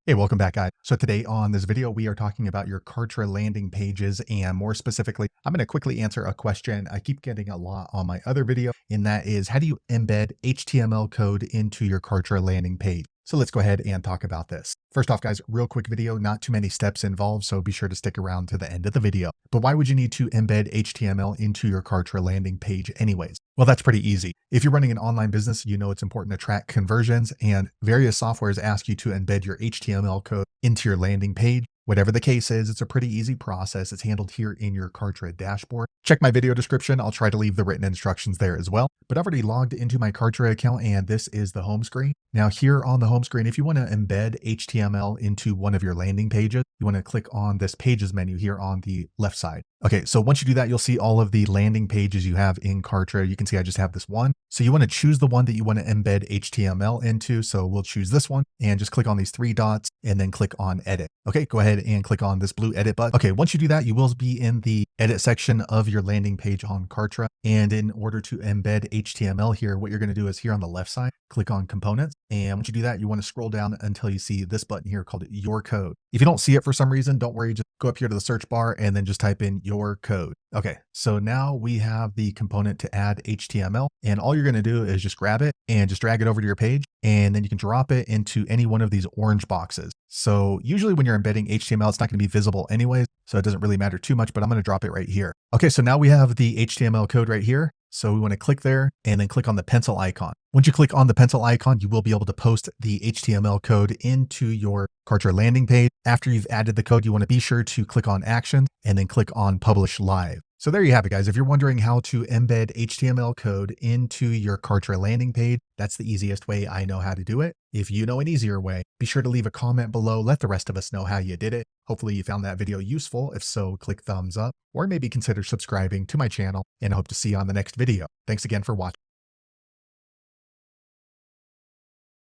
Hey, welcome back, guys. So today on this video, we are talking about your Kartra landing pages, and more specifically, I'm going to quickly answer a question I keep getting a lot on my other video, and that is, how do you embed HTML code into your Kartra landing page? So let's go ahead and talk about this. First off, guys, real quick video, not too many steps involved, so be sure to stick around to the end of the video. But why would you need to embed HTML into your Kartra landing page anyways? Well, that's pretty easy. If you're running an online business, you know it's important to track conversions, and various softwares ask you to embed your HTML code into your landing page. Whatever the case is, it's a pretty easy process. It's handled here in your Kartra dashboard. Check my video description. I'll try to leave the written instructions there as well. But I've already logged into my Kartra account, and this is the home screen. Now here on the home screen, if you want to embed HTML into one of your landing pages, you want to click on this pages menu here on the left side. Okay, so once you do that, you'll see all of the landing pages you have in Kartra. You can see I just have this one. So you want to choose the one that you want to embed HTML into. So we'll choose this one and just click on these three dots and then click on edit. Okay, go ahead and click on this blue edit button. Okay, once you do that, you will be in the edit section of your landing page on Kartra. And in order to embed HTML here, what you're going to do is here on the left side, click on components. And once you do that, you want to scroll down until you see this button here called your code. If you don't see it for some reason, don't worry, just go up here to the search bar and then just type in your code. Okay, so now we have the component to add HTML, and all you're going to do is just grab it and just drag it over to your page, and then you can drop it into any one of these orange boxes. So usually when you're embedding HTML, it's not going to be visible anyways, so it doesn't really matter too much, but I'm going to drop it right here. Okay, so now we have the HTML code right here. So we want to click there and then click on the pencil icon. Once you click on the pencil icon, you will be able to post the HTML code into your Kartra landing page. After you've added the code, you want to be sure to click on Actions and then click on Publish Live. So there you have it, guys. If you're wondering how to embed HTML code into your Kartra landing page, that's the easiest way I know how to do it. If you know an easier way, be sure to leave a comment below. Let the rest of us know how you did it. Hopefully you found that video useful. If so, click thumbs up or maybe consider subscribing to my channel, and I hope to see you on the next video. Thanks again for watching.